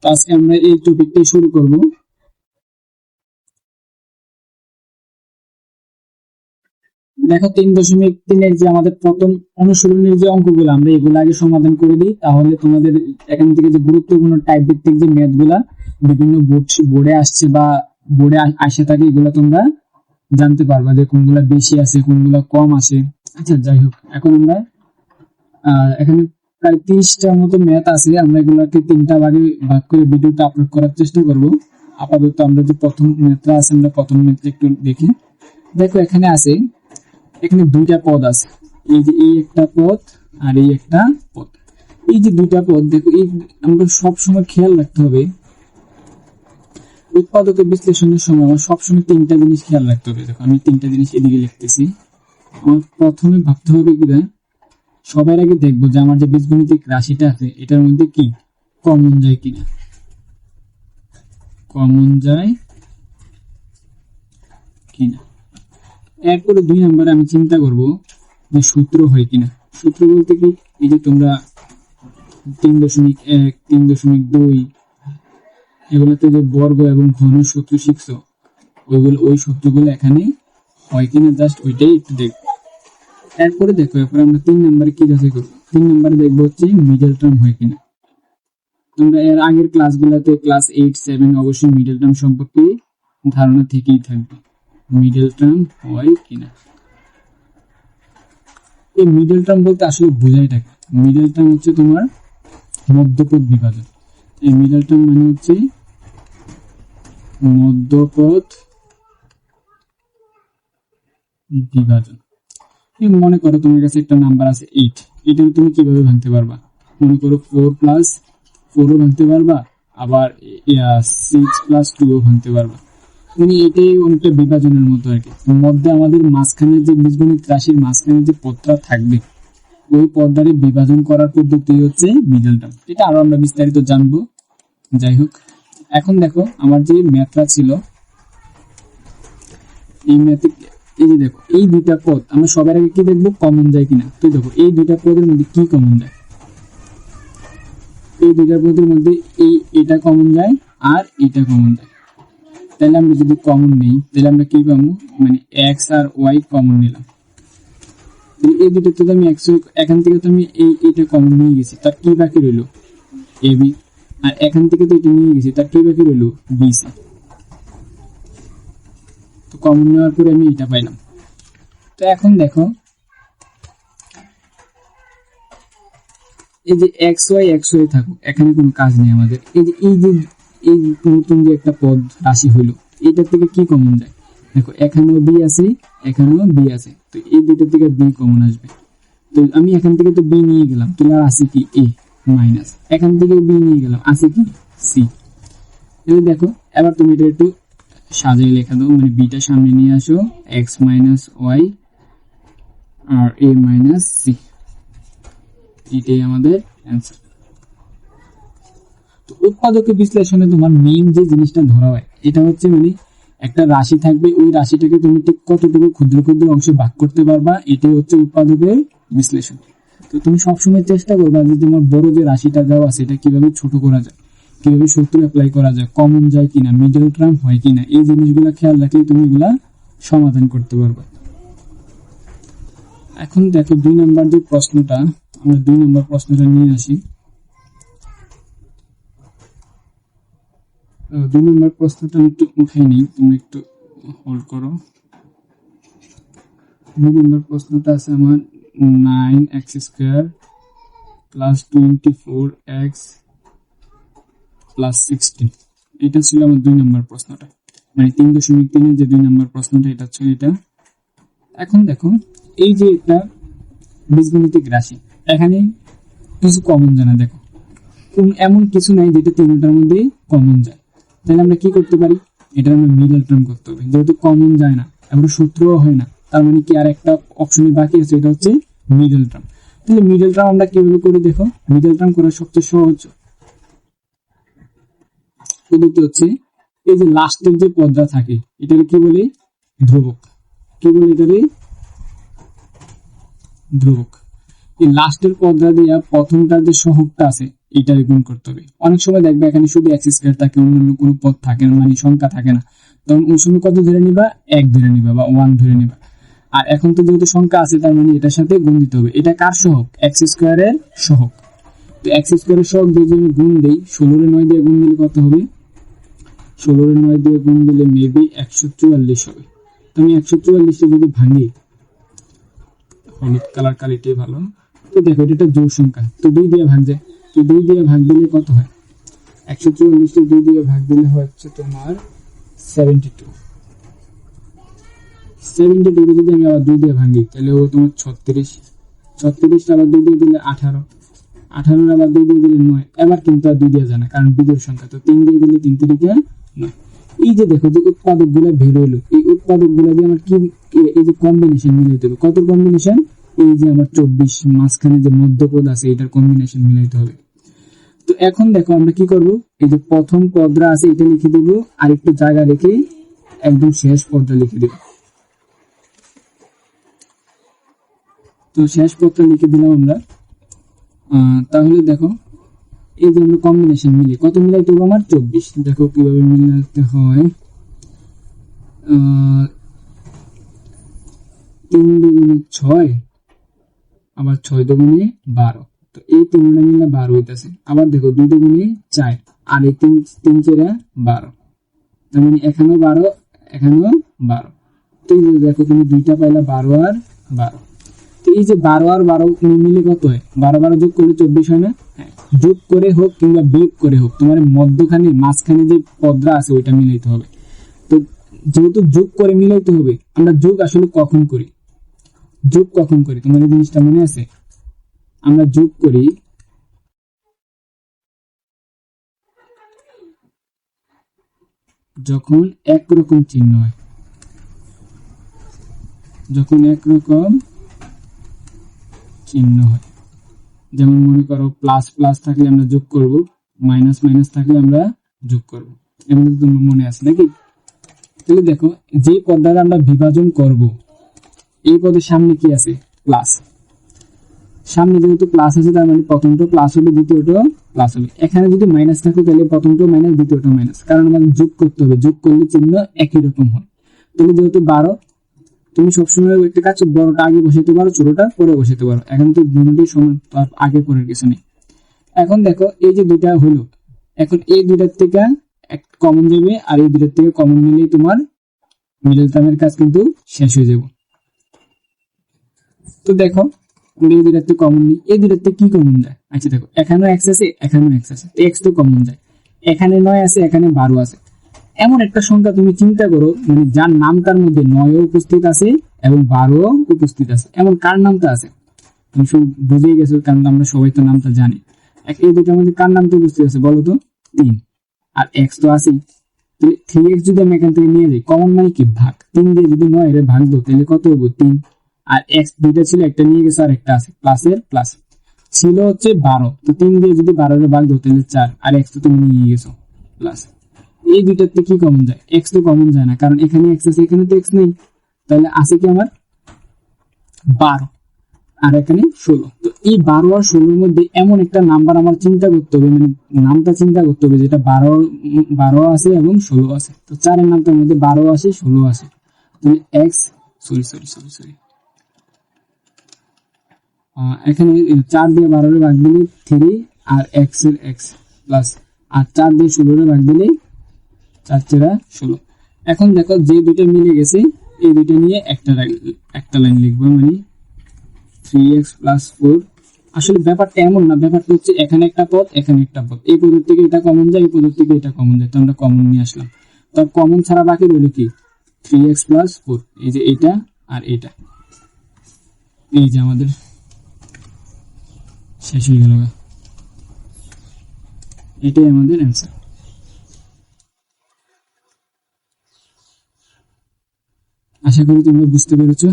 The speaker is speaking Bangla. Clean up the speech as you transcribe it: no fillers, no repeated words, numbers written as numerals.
তো আজকে আমরা এই টপিকটি শুরু করব। দেখো 3.3 যে আমাদের প্রথম অনুশীলনের যে অঙ্কগুলো আমরা এগুলো আগে সমাধান করে দিই, তাহলে তোমাদের এখান থেকে যে গুরুত্বপূর্ণ টাইপ ভিত্তিক যে ম্যাথ গুলা বিভিন্ন বোর্ডে আসছে বা বোর্ডে আসে থাকে, এগুলো তোমরা জানতে পারবা যে কোনগুলা বেশি আছে কোনগুলা কম আছে। আচ্ছা, যাই হোক, এখন আমরা এখানে প্রায় 30টার মতো ম্যাথ আছে। আমরা এগুলাকে 3টা ভাগে ভাগ করে ভিডিওটা আপলোড করার চেষ্টা করব। আপাতত আমরা যে প্রথম ম্যাথটা আছে, আমরা প্রথম ম্যাথটা একটু দেখি। দেখো এখানে আছে, এখানে 2টা পদ আছে। এই যে এই একটা পদ আর এই একটা পদ। এই যে 2টা পদ, দেখো এই আমরা সবসময় খেয়াল রাখতে হবে উৎপাদকের বিশ্লেষণের সময় আমার সবসময় 3টা জিনিস খেয়াল রাখতে হবে। দেখো আমি 3টা জিনিস এদিকে লিখতেছি। আমার প্রথমে ভাবতে হবে কিনা, সবার আগে দেখবো যে আমার যে বীজগণিতিক রাশিটা আছে এটার মধ্যে কি কমন যায় কিনা, কমন যায় কিনা। এরপরে 2 নম্বরে আমি চিন্তা করব যে সূত্র হয় কিনা। সূত্র বলতে কি, এই যে তোমরা 3.1 3.2 এগুলোতে যে বর্গ এবং ঘন সূত্র শিখছো, ওই সূত্রগুলো এখানে হয় কিনা, জাস্ট ওইটাই একটু দেখবো। এরপরে দেখো, এরপরে আমরা 3 নম্বরে কি যাচাই করবো। 3 নম্বরে দেখবো হচ্ছে মিডল টার্ম হয় কিনা। তোমরা এর আগের ক্লাসগুলোতে ক্লাস 8 7 অবশ্যই মিডল টার্ম সম্পর্কে ধারণা থেকেই থাকবে, মিডল টার্ম হয় কিনা। এই মিডল টার্ম বলতে আসলে বোঝাইটা কি? মিডল টার্ম হচ্ছে তোমার মধ্যপদ বিভাজন। এই মিডল টার্ম মানে হচ্ছে মধ্যপদ বিভাজন। মনে করো তোমার কাছে একটা নাম্বার আছে 8, এটা তুমি কিভাবে ভাঙতে পারবা? মনে করো 4 প্লাস 4ও ভাঙতে পারবা, আবার 6 প্লাস 2ও ভাঙতে পারবা। মানে এটাই অনেকটা বিভাজনের মতো আর কি। মধ্যে আমাদের মাঝখানে যে বীজগণিত রাশির মাঝখানে যে পদটা থাকবে, ওই পদটারে বিভাজন করার পদ্ধতি হচ্ছে মিডল টার্ম। এটা আরো আমরা বিস্তারিত জানবো। যাই হোক, এখন দেখো আমার যে ম্যাথটা ছিল, এই ম্যাথে এই যে দেখো এই 2টা পদ আমরা সবার আগে কি দেখবো, কমন যায় কিনা। তো দেখো এই 2টা পদের মধ্যে কি কমন যায়, এই 2টা পদের মধ্যে এটা কমন যায় আর এটা কমন যায়। তাহলে আমরা যদি কমন নেই তাহলে আমরা কি পাবো, মানে এক্স আর ওয়াই কমন নিলাম। এই দুটো তো আমি এখান থেকে তো আমি এইটা কমন নিয়ে গেছি, তার কি বাকি রইলো এ বি। আর এখান থেকে তো এটা নিয়ে গেছি, তার কি বাকি রইলো বি সি। তো কমন নেওয়ার পরে আমি এটা পাইলাম। তো এখন দেখো এই যে এক্স ওয়াই থাকুক, এখানে কোনো কাজ নেই আমাদের। এই নতুন যে একটা পদ রাশি হইলো, এইটার থেকে কি কমন যায়? দেখো এখানেও বি আছে, এখানেও বি আছে, তো এই দুটোর থেকে বি কমন আসবে। তো আমি এখান থেকে তো বি নিয়ে গেলাম, তাহলে আর আছে কি এ মাইনাস, এখান থেকে বি নিয়ে গেলাম, আছে কি সি। তাহলে দেখো এবার তুমি এটা একটু সাজিয়ে লেখা দাও, মানে বিটা সামনে নিয়ে আসো, এক্স মাইনাস ওয়াই আর এ মাইনাস সি, এটাই আমাদের অ্যান্সার। তো উৎপাদকের বিশ্লেষণে তোমার মেইন যে জিনিসটা ধরা হয়, এটা হচ্ছে মানে একটা রাশি থাকবে, ওই রাশিটাকে তুমি ঠিক কতটুকু ক্ষুদ্র ক্ষুদ্র অংশে ভাগ করতে পারবা, এটাই হচ্ছে উৎপাদকের বিশ্লেষণ। তো তুমি সবসময় চেষ্টা করবা যে তোমার বড় যে রাশিটা দেওয়া আছে এটা কিভাবে ছোট করা যায়, কিভাবে সূত্র অ্যাপ্লাই করা যায়, কমন যায় কিনা, মিডল টার্ম হয় কিনা, এই জিনিসগুলো খেয়াল রাখলে তুমি এগুলা সমাধান করতে পারবা। এখন দেখো 2 নম্বর যে প্রশ্নটা, আমরা 2 নম্বর প্রশ্নটা নিয়ে আসি। 2 নম্বর প্রশ্নটা আমি একটু উঠাই নিই, তুমি একটু হোল্ড করো। 2 নম্বর প্রশ্নটা আছে আমার 9x² প্লাস 24x প্লাস 16। এটা ছিল আমার 2 নম্বর প্রশ্নটা, মানে 3.3 যে 2 নম্বর প্রশ্নটা এটা ছিল এটা। এখন দেখো এই যে একটা বীজগণিতিক রাশি, এখানে কিছু কমন যায় না। দেখো এমন কিছু নাই যেটা তিনটার মধ্যে কমন যায়। তাহলে আমরা কি করতে পারি, এটা আমরা মিডল টার্ম করতে হবে। যেহেতু কমন যায় না এবং সূত্রও হয় না, তার মানে কি আর একটা অপশনে বাকি আছে, এটা হচ্ছে মিডল টার্ম। তাহলে মিডল টার্ম আমরা কিভাবে করি, দেখো মিডল টার্ম করার সবচেয়ে সহজ পদ্ধতি হচ্ছে এই যে লাস্টের যে পদটা থাকে এটাকে কি বলে, ধ্রুবক। কি বলে এটাকে, ধ্রুবক। এই লাস্টের পদটা দিয়া প্রথমটার যে সহগটা আছে এটারে গুণ করতে হবে। অনেক সময় দেখবে এখানে শুধু এক্স স্কয়ার থাকে, অন্যান্য কোনো পদ থাকে না, মানে সংখ্যা থাকে না, তখন ওই সময় কত ধরে নিবা, 1 ধরে নিবা বা 1 ধরে নিবা। আর এখন তো যেহেতু সংখ্যা আছে, তার মানে এটার সাথে গুণ দিতে হবে। এটা কার সহগ? এক্স স্কয়ারের সহগ। তো এক্স স্কয়ারের সহগ দিয়ে যদি গুণ দেই, 16 এর 9 দিয়ে গুণ দিলে কত হবে? 16 এর 9 দিয়ে গুণ দিলে মেবি 144 হবে। তো আমি 144 যদি ভাঙি, হলুদ কালার কালিটাই ভালো। তো দেখো এটা একটা জোড় সংখ্যা, তো 2 দিয়ে ভাগ যায়, তো 2 দিয়ে ভাগ দিলে কত হয়? 144 কে 2 দিয়ে ভাগ দিলে হচ্ছে তোমার 72। 72 কে যদি আমি আবার 2 দিয়ে ভাঙি, তাহলে ও তোমার 36। 36 আবার 2 দিয়ে দিলে 18। 18 আবার 2 দিয়ে দিলে 9। এবার কিন্তু আর 2 দিয়ে যায় না, কারণ বিজোড় সংখ্যা, তো 3 দিয়ে দিলে 3 তিরিকে 9। এই যে দেখো যে উৎপাদক গুলা বের হইলো, এই উৎপাদক গুলা দিয়ে আমার কি এই যে কম্বিনেশন মিলাইতে হবে। কত কম্বিনেশন? এই যে আমার 24 মাঝখানে যে মধ্যপদ আছে এটার কম্বিনেশন মিলাইতে হবে। তো এখন দেখো আমরা কি করব, এই যে প্রথম পদরা আছে এটা লিখে দিব, আর একটু জায়গা রেখে একদম শেষ পদটা লিখে দিব। তো শেষ পদটা লিখে দিলাম আমরা। তাহলে দেখো এই যে আমরা কম্বিনেশন মিলে কত মিলাইতে হবে আমার? 24। দেখো কিভাবে মিলাতে হয়। 3 দুগুণে 6, আবার 6 দুগুণে 12। তো এই তিনটা মিলে 12 হইতেছে। আবার দেখো 2 দুগুণে 4, আর এই 3 3 4 12। তার মানে এখানেও 12, এখানেও 12। তো এই যে দেখো তুমি দুইটা পাইলা, 12 আর 12। তো এই যে 12 আর 12 মিলে কত হয়? 12 12 যোগ করলে 24 হয় না? হ্যাঁ, যোগ করে হোক কিংবা বিয়োগ করে হোক, তোমার মধ্যখানে মাঝখানে যে পদরা আছে ওইটা মিলাইতে হবে। তো যেহেতু যোগ করে মিলাইতে হবে, আমরা যোগ আসলে কখন করি? যোগ কখন করি তোমার এই জিনিসটা মনে আছে? আমরা যোগ করি যখন একরকম চিহ্ন হয়। যখন একরকম চিহ্ন হয়, যেমন মনে করো প্লাস প্লাস থাকলে আমরা যোগ করব, মাইনাস মাইনাস থাকলে আমরা যোগ করব। এমন তোমার মনে আছে নাকি? তাহলে দেখো যে পদ দ্বারা আমরা বিভাজন করব, এই পদের সামনে কি আছে? প্লাস। সামনে যেহেতু প্লাস আছে, তার মানে প্রথমটা প্লাস হবে, দ্বিতীয়টাও প্লাস হবে। এখানে যদি মাইনাস থাকে তাহলে প্রথমটাও মাইনাস, দ্বিতীয়টাও মাইনাস, কারণ আমাদের যোগ করতে হবে। যোগ করলে চিহ্ন একই রকম হয়। তাহলে যেহেতু 12, তুমি সবসময় একটা কাজ, বড়টা আগে বসাইতে পারো, ছোটটা পরে বসাইতে পারো। এখন তো দুটোই সমান, তার আগে পরের কিছু নেই। এখন দেখো এই যে দুটা হলো, এখন এই দুটার থেকে এক কমন যাবে, আর এই দুটার থেকে কমন নিলেই তোমার মিডল টার্মের কাজ কিন্তু শেষ হয়ে যাবে। তো দেখো এই দুটার থেকে কমন নিই, এই দুটার থেকে কি কমন যায়? আচ্ছা দেখো এখানেও এক্স আছে, এখানেও এক্স আছে, তো এক্স তো কমন যায়। এখানে 9 আছে, এখানে 12 আছে। এমন একটা সংখ্যা তুমি চিন্তা করো, মানে যার নামটার মধ্যে 9 উপস্থিত আছে এবং 12 উপস্থিত আছে, এমন কার নামটা আছে? তুমি সব বুঝেই গেছো, কারণ আমরা সবাই তো নামটা জানি। এই দুটার মধ্যে কার নামটা উপস্থিত আছে বলো তো? 3, আর এক্স তো আছেই। তাহলে 3x যদি আমি এখান থেকে নিয়ে যাই, কমন মানে কি? ভাগ। 3 দিয়ে যদি 9 এর ভাগ দাও, তাহলে কত হবে? 3। আর এক্স দুইটা ছিল, একটা নিয়ে গেছে আর একটা আছে, প্লাসের প্লাস ছিল হচ্ছে 12। তো 3 দিয়ে যদি 12 এর ভাগ দাও, তাহলে 4, আর এক্স তো তুমি নিয়ে গেছো প্লাস। এই দুইটাতে কি কমন যায়? এক্স তো কমন যায় না, কারণ এখানে এক্স আছে, এখানে তো এক্স নেই। তাহলে আছে কি আমার? 12, আর এখানে 16। তো এই 12 আর 16 এর মধ্যে এমন একটা নাম্বার আমার চিন্তা করতে হবে, মানে নামটা চিন্তা করতে হবে যেটা 12 আছে এবং 16 আছে। তো 4 এর নামটার মধ্যে 12 আছে, 16 আছে। তাহলে এক্স, সরি এখানে 4 দিয়ে 12 এর ভাগ দিলে 3, আর এক্স এর এক্স প্লাস, আর 4 দিয়ে 16 এর ভাগ দিলে 4 4 16। এখন দেখো যে দুটো মিলে গেছে, এই দুটো নিয়ে একটা লাইন লিখবো, মানে 3x + 4। আসলে ব্যাপারটা এমন না, ব্যাপারটা হচ্ছে এখানে একটা পদ, এখানে একটা পদ, এই পদের থেকে এটা কমন যায়, এই পদের থেকে এটা কমন যায়, তো আমরা কমন নিয়ে আসলাম। তো কমন ছাড়া বাকি রইল কি? 3x + 4, এই যে এটা আর এটা, এই যে আমাদের শেষ হয়ে গেল। এটাই আমাদের অ্যান্সার। আশা করি তোমরা বুঝতে পেরেছো।